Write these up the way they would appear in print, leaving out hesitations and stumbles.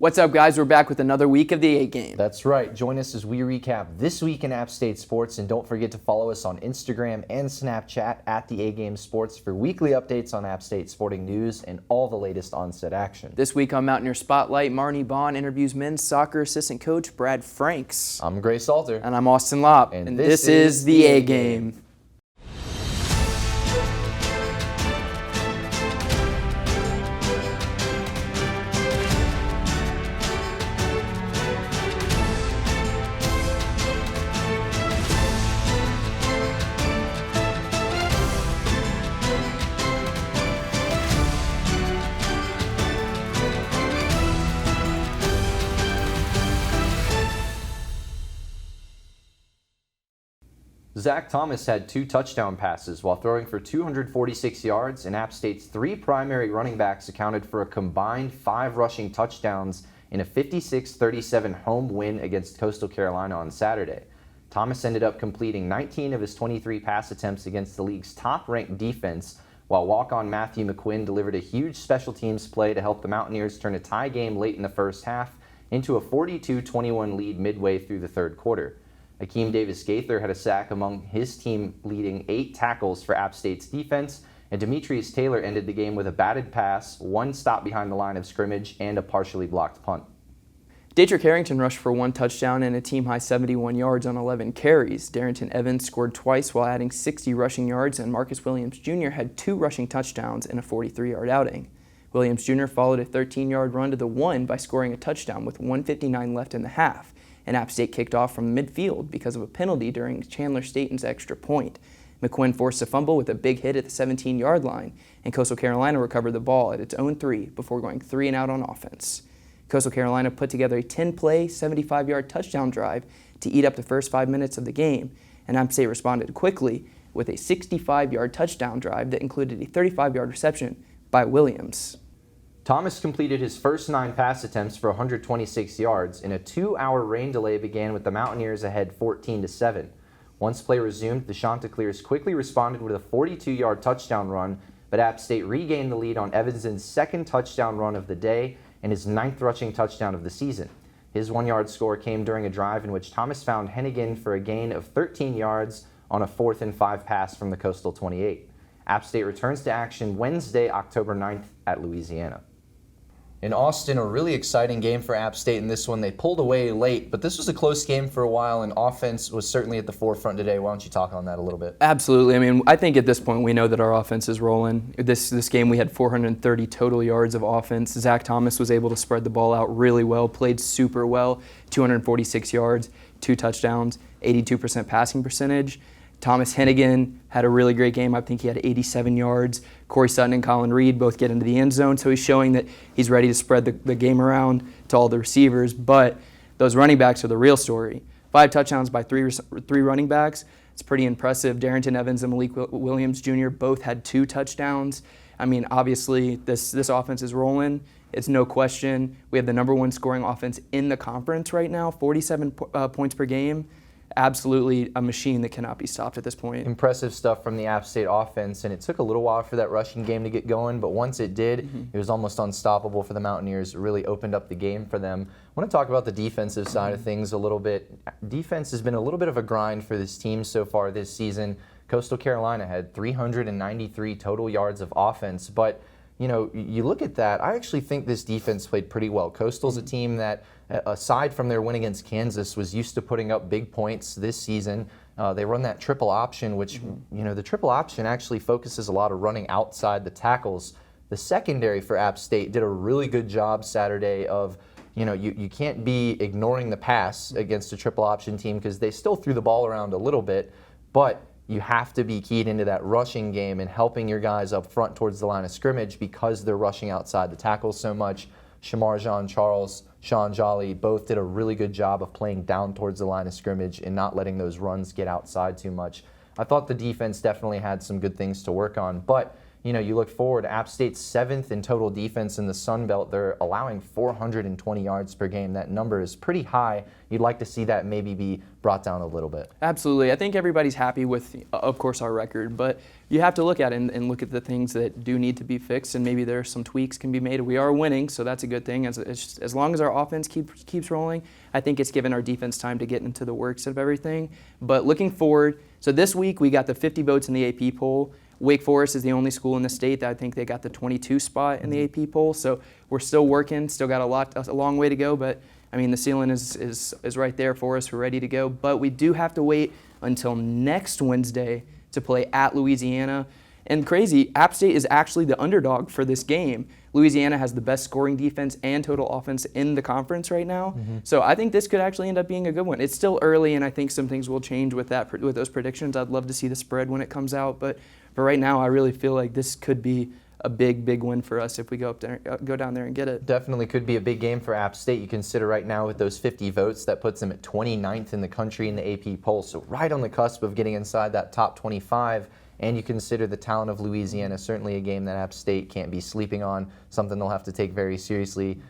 What's up, guys? We're back with another week of the A Game. That's right. Join us as we recap this week in App State sports, and don't forget to follow us on Instagram and Snapchat at the A Game Sports for weekly updates on App State sporting news and all the latest on-set action. This week on Mountaineer Spotlight, Marnie Bond interviews men's soccer assistant coach Brad Franks. I'm Gray Salter. And I'm Austin Lopp. And this is the A Game. Zach Thomas had 2 touchdown passes while throwing for 246 yards, and App State's 3 primary running backs accounted for a combined 5 rushing touchdowns in a 56-37 home win against Coastal Carolina on Saturday. Thomas ended up completing 19 of his 23 pass attempts against the league's top-ranked defense, while walk-on Matthew McQuinn delivered a huge special teams play to help the Mountaineers turn a tie game late in the first half into a 42-21 lead midway through the third quarter. Akeem Davis-Gaither had a sack among his team, leading 8 tackles for App State's defense, and Demetrius Taylor ended the game with a batted pass, 1 stop behind the line of scrimmage, and a partially blocked punt. Daetrich Harrington rushed for 1 touchdown and a team-high 71 yards on 11 carries. Darrington Evans scored twice while adding 60 rushing yards, and Marcus Williams Jr. had 2 rushing touchdowns in a 43-yard outing. Williams Jr. followed a 13-yard run to the 1 by scoring a touchdown with 1:59 left in the half. And App State kicked off from midfield because of a penalty during Chandler Staten's extra point. McQuinn forced a fumble with a big hit at the 17-yard line, and Coastal Carolina recovered the ball at its own 3 before going 3 and out on offense. Coastal Carolina put together a 10-play, 75-yard touchdown drive to eat up the first 5 minutes of the game, and App State responded quickly with a 65-yard touchdown drive that included a 35-yard reception by Williams. Thomas completed his first 9 pass attempts for 126 yards, and a 2-hour rain delay began with the Mountaineers ahead 14-7. Once play resumed, the Chanticleers quickly responded with a 42-yard touchdown run, but App State regained the lead on Evans's 2nd touchdown run of the day and his 9th rushing touchdown of the season. His 1-yard score came during a drive in which Thomas found Hennigan for a gain of 13 yards on a 4th and 5 pass from the Coastal 28. App State returns to action Wednesday, October 9th at Louisiana. In Austin, a really exciting game for App State in this one. They pulled away late, but this was a close game for a while, and offense was certainly at the forefront today. Why don't you talk on that a little bit? Absolutely. I mean, I think at this point we know that our offense is rolling. This game we had 430 total yards of offense. Zach Thomas was able to spread the ball out really well, played super well, 246 yards, 2 touchdowns, 82% passing percentage. Thomas Hennigan had a really great game. I think he had 87 yards. Corey Sutton and Colin Reed both get into the end zone, so he's showing that he's ready to spread the game around to all the receivers. But those running backs are the real story. 5 touchdowns by three running backs. It's pretty impressive. Darrington Evans and Malik Williams Jr. both had 2 touchdowns. I mean, obviously, this offense is rolling. It's no question. We have the #1 scoring offense in the conference right now, 47 points per game. Absolutely a machine that cannot be stopped at this point. Impressive stuff from the App State offense, and it took a little while for that rushing game to get going, but once it did, it was almost unstoppable for the Mountaineers. It really opened up the game for them. I want to talk about the defensive side of things a little bit. Defense has been a little bit of a grind for this team so far this season. Coastal Carolina had 393 total yards of offense, but you look at that, I actually think this defense played pretty well. Coastal's a team that, aside from their win against Kansas, was used to putting up big points this season. They run that triple option, which, the triple option actually focuses a lot of running outside the tackles. The secondary for App State did a really good job Saturday of, you can't be ignoring the pass against a triple option team because they still threw the ball around a little bit, but you have to be keyed into that rushing game and helping your guys up front towards the line of scrimmage because they're rushing outside the tackles so much. Shamar Jean-Charles, Sean Jolly both did a really good job of playing down towards the line of scrimmage and not letting those runs get outside too much. I thought the defense definitely had some good things to work on, but you look forward, App State's 7th in total defense in the Sun Belt. They're allowing 420 yards per game. That number is pretty high. You'd like to see that maybe be brought down a little bit. Absolutely. I think everybody's happy with, of course, our record, but you have to look at it and look at the things that do need to be fixed, and maybe there are some tweaks can be made. We are winning, so that's a good thing. As long as our offense keeps rolling, I think it's given our defense time to get into the works of everything. But looking forward, so this week we got the 50 votes in the AP poll. Wake Forest is the only school in the state that I think they got the 22 spot in the AP poll. So we're still working, still got a long way to go, but I mean, the ceiling is right there for us. We're ready to go. But we do have to wait until next Wednesday to play at Louisiana. And crazy, App State is actually the underdog for this game. Louisiana has the best scoring defense and total offense in the conference right now. So I think this could actually end up being a good one. It's still early, and I think some things will change with those predictions. I'd love to see the spread when it comes out. But for right now, I really feel like this could be a big win for us if we go down there and get it. Definitely could be a big game for App State. You consider right now with those 50 votes, that puts them at 29th in the country in the AP poll. So right on the cusp of getting inside that top 25. And you consider the talent of Louisiana, certainly a game that App State can't be sleeping on, something they'll have to take very seriously.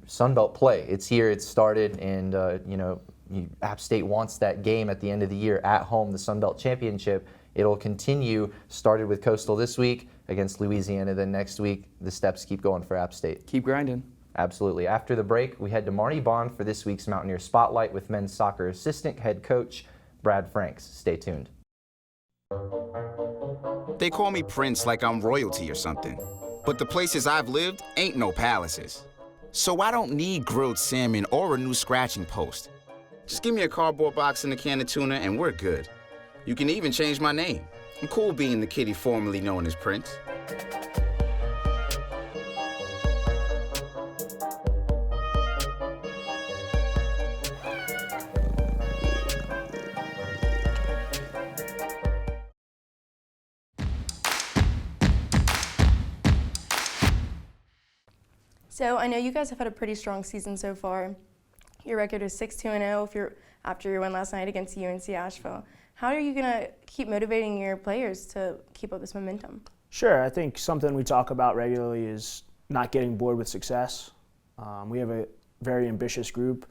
Sun Belt play, it's here, it's started, and App State wants that game at the end of the year at home, the Sun Belt Championship. It'll continue, started with Coastal this week against Louisiana, then next week the steps keep going for App State. Keep grinding. Absolutely. After the break, we head to Marty Bond for this week's Mountaineer Spotlight with men's soccer assistant head coach Brad Franks. Stay tuned. They call me Prince like I'm royalty or something. But the places I've lived ain't no palaces. So I don't need grilled salmon or a new scratching post. Just give me a cardboard box and a can of tuna and we're good. You can even change my name. I'm cool being the kitty formerly known as Prince. So I know you guys have had a pretty strong season so far. Your record is 6-2-0 after your win last night against UNC Asheville. How are you going to keep motivating your players to keep up this momentum? Sure. I think something we talk about regularly is not getting bored with success. We have a very ambitious group,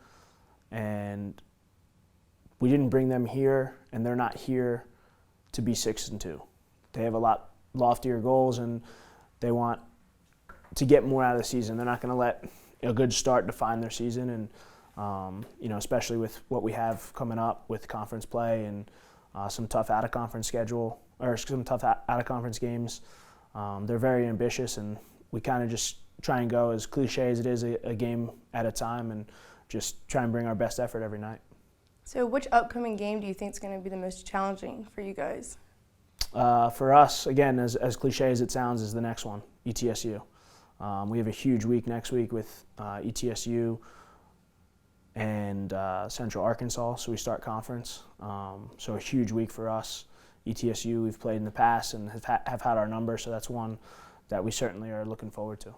and we didn't bring them here, and they're not here to be 6-2. They have a lot loftier goals, and they want to get more out of the season. They're not going to let a good start define their season, and especially with what we have coming up with conference play and some tough out-of-conference games. They're very ambitious, and we kind of just try and go, as cliche as it is, a game at a time, and just try and bring our best effort every night. So which upcoming game do you think is going to be the most challenging for you guys? For us, again, as cliche as it sounds, is the next one, ETSU. We have a huge week next week with ETSU and Central Arkansas, so we start conference. So a huge week for us. ETSU we've played in the past and have had our number, so that's one that we certainly are looking forward to.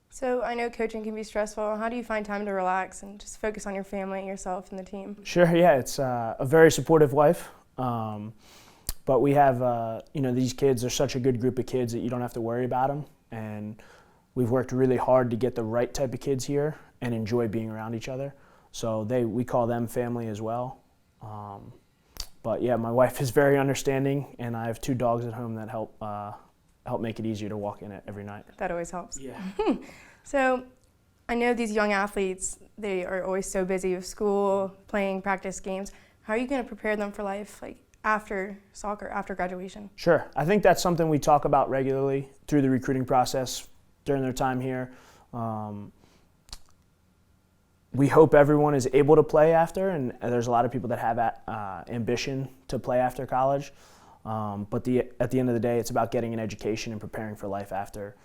So I know coaching can be stressful. How do you find time to relax and just focus on your family, yourself, and the team? Sure, yeah, it's a very supportive wife. But we have, these kids are such a good group of kids that you don't have to worry about them. And we've worked really hard to get the right type of kids here and enjoy being around each other. So we call them family as well. But yeah, my wife is very understanding, and I have 2 dogs at home that help make it easier to walk in it every night. That always helps. Yeah. So I know these young athletes, they are always so busy with school, playing practice games. How are you going to prepare them for life, like after soccer, after graduation? Sure. I think that's something we talk about regularly through the recruiting process during their time here. We hope everyone is able to play after, and there's a lot of people that have ambition to play after college. But at the end of the day, it's about getting an education and preparing for life after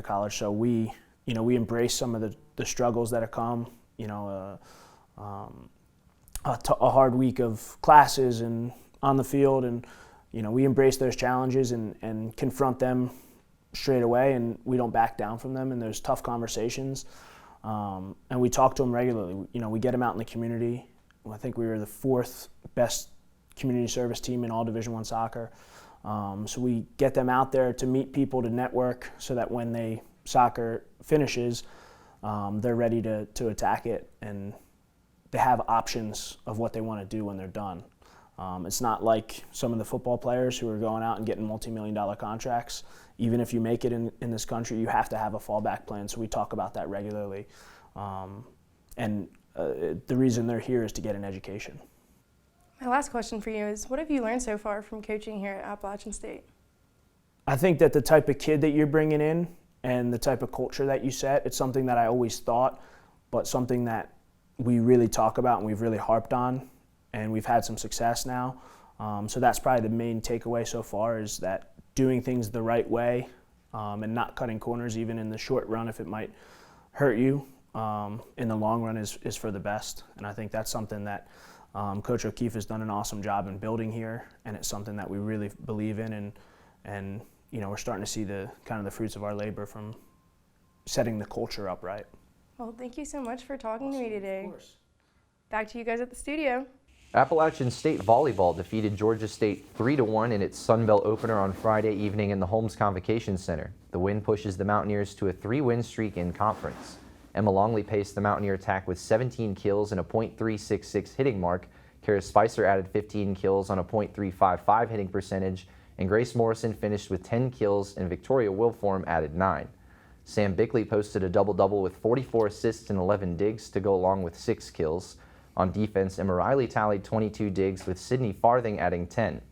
college. So we embrace some of the struggles that have come. A hard week of classes and on the field, and we embrace those challenges and confront them straight away, and we don't back down from them. And there's tough conversations. And we talk to them regularly. We get them out in the community. I think we were the 4th best community service team in all Division I soccer. So we get them out there to meet people, to network, so that when soccer finishes, they're ready to attack it, and they have options of what they want to do when they're done. It's not like some of the football players who are going out and getting multi-million-dollar contracts. Even if you make it in this country, you have to have a fallback plan. So we talk about that regularly. The reason they're here is to get an education. My last question for you is, what have you learned so far from coaching here at Appalachian State? I think that the type of kid that you're bringing in and the type of culture that you set, it's something that I always thought, but something that we really talk about and we've really harped on, and we've had some success now. So that's probably the main takeaway so far, is that doing things the right way and not cutting corners, even in the short run if it might hurt you, in the long run is for the best. And I think that's something that Coach O'Keefe has done an awesome job in building here, and it's something that we really believe in, and we're starting to see the fruits of our labor from setting the culture up right. Well, thank you so much for talking to me today. Of course. Back to you guys at the studio. Appalachian State Volleyball defeated Georgia State 3-1 in its Sun Belt opener on Friday evening in the Holmes Convocation Center. The win pushes the Mountaineers to a 3-win streak in conference. Emma Longley paced the Mountaineer attack with 17 kills and a .366 hitting mark. Kara Spicer added 15 kills on a .355 hitting percentage, and Grace Morrison finished with 10 kills, and Victoria Wilform added 9. Sam Bickley posted a double-double with 44 assists and 11 digs to go along with 6 kills. On defense, Emma Riley tallied 22 digs, with Sydney Farthing adding 10.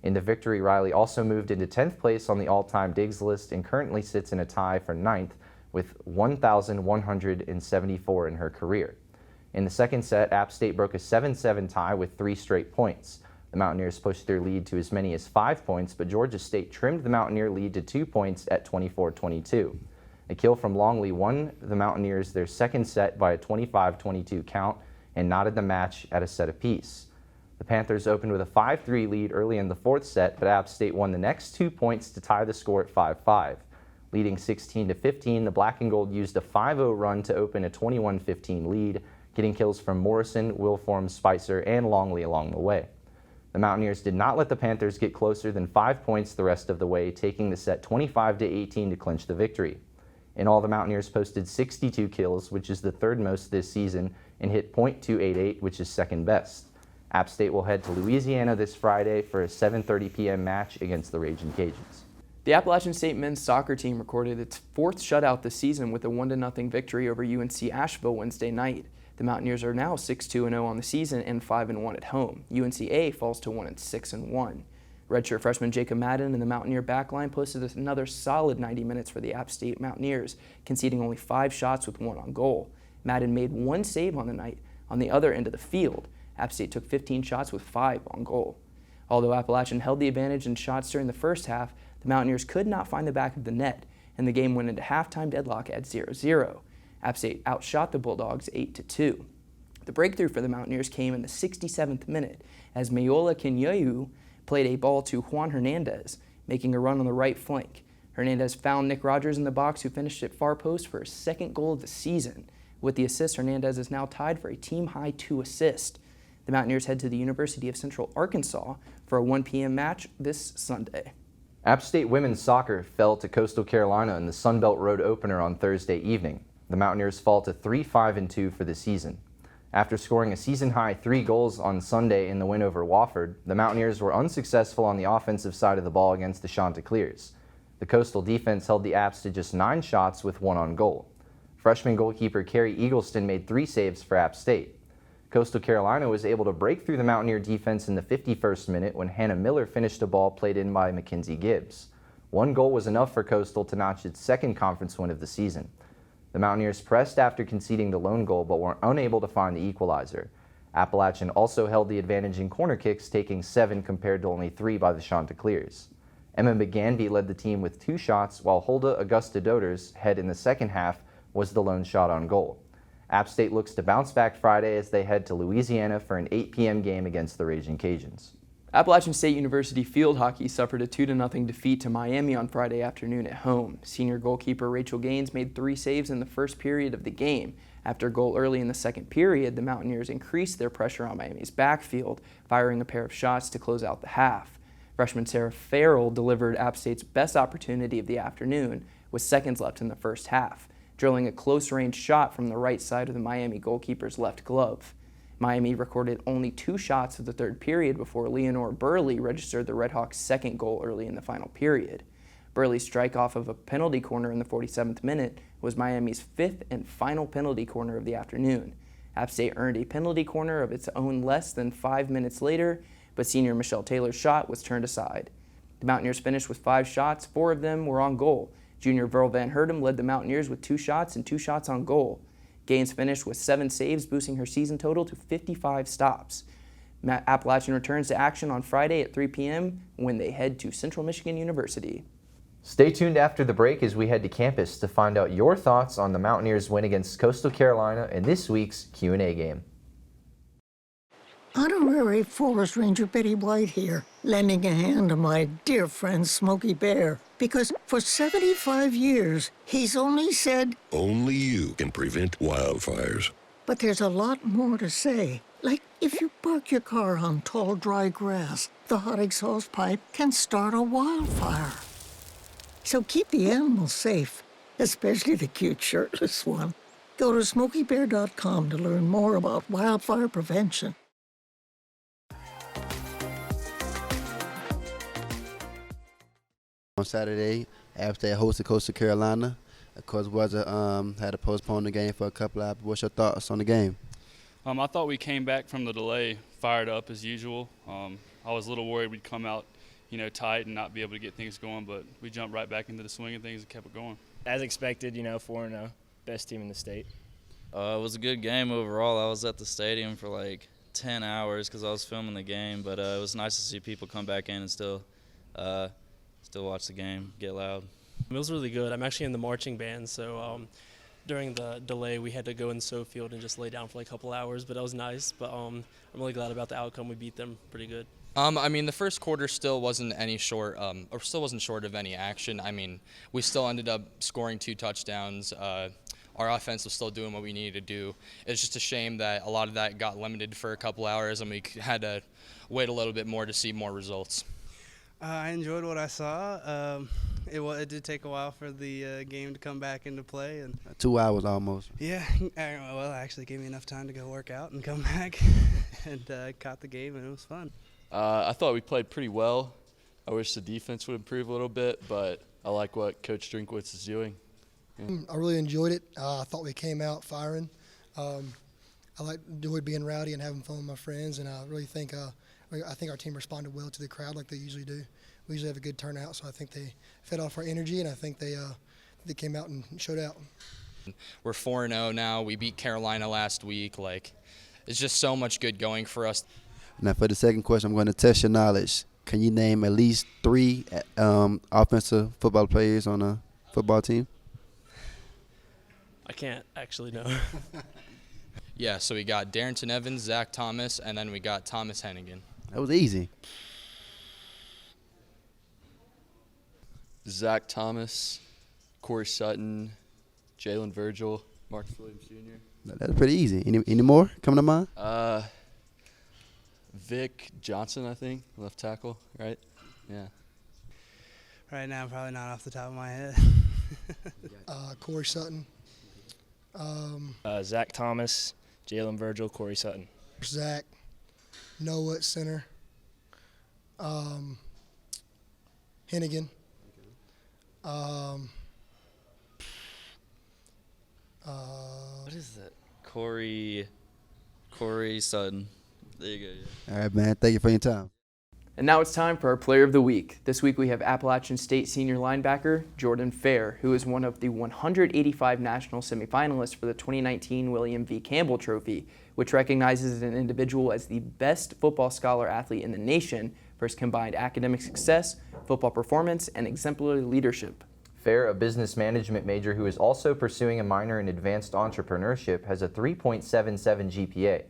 In the victory, Riley also moved into 10th place on the all-time digs list and currently sits in a tie for 9th with 1,174 in her career. In the second set, App State broke a 7-7 tie with 3 straight points. The Mountaineers pushed their lead to as many as 5 points, but Georgia State trimmed the Mountaineer lead to 2 points at 24-22. A kill from Longley won the Mountaineers their second set by a 25-22 count and knotted the match at a set apiece. The Panthers opened with a 5-3 lead early in the fourth set, but App State won the next 2 points to tie the score at 5-5. Leading 16-15, the Black and Gold used a 5-0 run to open a 21-15 lead, getting kills from Morrison, Wilform, Spicer, and Longley along the way. The Mountaineers did not let the Panthers get closer than 5 points the rest of the way, taking the set 25-18 to clinch the victory. In all, the Mountaineers posted 62 kills, which is the third most this season, and hit .288, which is second best. App State will head to Louisiana this Friday for a 7:30 p.m. match against the Raging Cajuns. The Appalachian State men's soccer team recorded its 4th shutout this season with a 1-0 victory over UNC Asheville Wednesday night. The Mountaineers are now 6-2-0 on the season and 5-1 at home. UNCA falls to 1-6-1. Redshirt freshman Jacob Madden and the Mountaineer backline posted another solid 90 minutes for the App State Mountaineers, conceding only 5 shots with 1 on goal. Madden made 1 save on the night. On the other end of the field, App State took 15 shots with 5 on goal. Although Appalachian held the advantage in shots during the first half, the Mountaineers could not find the back of the net, and the game went into halftime deadlock at 0-0. App State outshot the Bulldogs 8-2. The breakthrough for the Mountaineers came in the 67th minute as Mayola Kinyoyu played a ball to Juan Hernandez, making a run on the right flank. Hernandez found Nick Rogers in the box, who finished at far post for his 2nd goal of the season. With the assist, Hernandez is now tied for a team-high 2 assists. The Mountaineers head to the University of Central Arkansas for a 1 p.m. match this Sunday. App State women's soccer fell to Coastal Carolina in the Sun Belt Road opener on Thursday evening. The Mountaineers fall to 3-5-2 for the season. After scoring a season-high 3 goals on Sunday in the win over Wofford, the Mountaineers were unsuccessful on the offensive side of the ball against the Chanticleers. The Coastal defense held the Apps to just 9 shots with 1 on goal. Freshman goalkeeper Carrie Eagleston made 3 saves for App State. Coastal Carolina was able to break through the Mountaineer defense in the 51st minute when Hannah Miller finished a ball played in by Mackenzie Gibbs. 1 goal was enough for Coastal to notch its 2nd conference win of the season. The Mountaineers pressed after conceding the lone goal but were unable to find the equalizer. Appalachian also held the advantage in corner kicks, taking 7 compared to only 3 by the Chanticleers. Emma McGanby led the team with 2 shots, while Hulda Augusta Doder's head in the second half was the lone shot on goal. App State looks to bounce back Friday as they head to Louisiana for an 8 p.m. game against the Raging Cajuns. Appalachian State University field hockey suffered a 2-0 defeat to Miami on Friday afternoon at home. Senior goalkeeper Rachel Gaines made 3 saves in the first period of the game. After a goal early in the second period, the Mountaineers increased their pressure on Miami's backfield, firing a pair of shots to close out the half. Freshman Sarah Farrell delivered App State's best opportunity of the afternoon with seconds left in the first half, drilling a close-range shot from the right side of the Miami goalkeeper's left glove. Miami recorded only 2 shots of the third period before Leonore Burley registered the Redhawks' second goal early in the final period. Burley's strike off of a penalty corner in the 47th minute was Miami's 5th and final penalty corner of the afternoon. App State earned a penalty corner of its own less than 5 minutes later, but senior Michelle Taylor's shot was turned aside. The Mountaineers finished with 5 shots, 4 of them were on goal. Junior Verl Van Hertem led the Mountaineers with 2 shots and 2 shots on goal. Gaines finished with 7 saves, boosting her season total to 55 stops. Appalachian returns to action on Friday at 3 p.m. when they head to Central Michigan University. Stay tuned after the break as we head to campus to find out your thoughts on the Mountaineers' win against Coastal Carolina in this week's Q&A game. Honorary Forest Ranger Betty White here, lending a hand to my dear friend Smokey Bear. Because for 75 years, he's only said, only you can prevent wildfires. But there's a lot more to say. Like if you park your car on tall, dry grass, the hot exhaust pipe can start a wildfire. So keep the animals safe, especially the cute shirtless one. Go to SmokeyBear.com to learn more about wildfire prevention. On Saturday, App State hosted Coastal Carolina. Of course, had to postpone the game for a couple hours. What's your thoughts on the game? I thought we came back from the delay fired up as usual. I was a little worried we'd come out, tight and not be able to get things going, but we jumped right back into the swing of things and kept it going. As expected, 4-0, best team in the state. It was a good game overall. I was at the stadium for like 10 hours because I was filming the game, but it was nice to see people come back in and still watch the game, get loud. It was really good. I'm actually in the marching band, so during the delay we had to go in so field and just lay down for like a couple hours, but that was nice. But I'm really glad about the outcome. We beat them pretty good. The first quarter still wasn't short of any action. We still ended up scoring 2 touchdowns. Our offense was still doing what we needed to do. It's just a shame that a lot of that got limited for a couple hours, and we had to wait a little bit more to see more results. I enjoyed what I saw. It did take a while for the game to come back into play. And 2 hours almost. Yeah, well, it actually gave me enough time to go work out and come back and caught the game, and it was fun. I thought we played pretty well. I wish the defense would improve a little bit, but I like what Coach Drinkwitz is doing. Yeah. I really enjoyed it. I thought we came out firing. I enjoyed being rowdy and having fun with my friends, and I really think our team responded well to the crowd like they usually do. We usually have a good turnout, so I think they fed off our energy, and I think they came out and showed out. We're 4-0 now. We beat Carolina last week. It's just so much good going for us. Now, for the second question, I'm going to test your knowledge. Can you name at least 3 offensive football players on a football team? I can't actually know. Yeah, so we got Darrington Evans, Zach Thomas, and then we got Thomas Hennigan. That was easy. Zach Thomas, Corey Sutton, Jalen Virgil, Marcus Williams Jr. That's pretty easy. Any more coming to mind? Vic Johnson, I think, left tackle, right? Yeah. Right now, probably not off the top of my head. Corey Sutton. Zach Thomas, Jalen Virgil, Corey Sutton. Zach, Noah at center. Hennigan. What is that? Corey Sutton. There you go. Yeah. All right, man. Thank you for your time. And now it's time for our Player of the Week. This week we have Appalachian State senior linebacker Jordan Fair, who is one of the 185 national semifinalists for the 2019 William V. Campbell Trophy, which recognizes an individual as the best football scholar athlete in the nation for his combined academic success, football performance, and exemplary leadership. Fair, a business management major who is also pursuing a minor in advanced entrepreneurship, has a 3.77 GPA.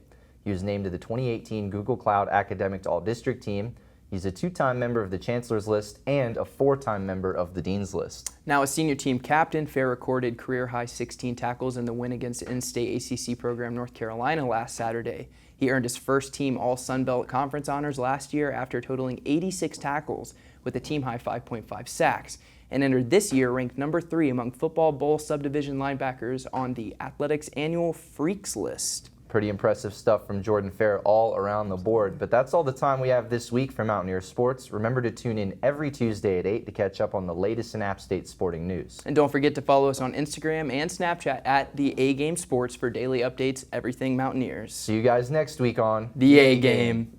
He was named to the 2018 Google Cloud Academic All-District Team. He's a 2-time member of the Chancellor's List and a 4-time member of the Dean's List. Now a senior team captain, Fair recorded career-high 16 tackles in the win against in-state ACC program North Carolina last Saturday. He earned his first team All-Sun Belt Conference honors last year after totaling 86 tackles with a team-high 5.5 sacks, and entered this year ranked number 3 among Football Bowl subdivision linebackers on the Athletics annual Freaks list. Pretty impressive stuff from Jordan Fair all around the board. But that's all the time we have this week for Mountaineer Sports. Remember to tune in every Tuesday at 8 to catch up on the latest in App State sporting news. And don't forget to follow us on Instagram and Snapchat at the A Game Sports for daily updates, everything Mountaineers. See you guys next week on The A Game.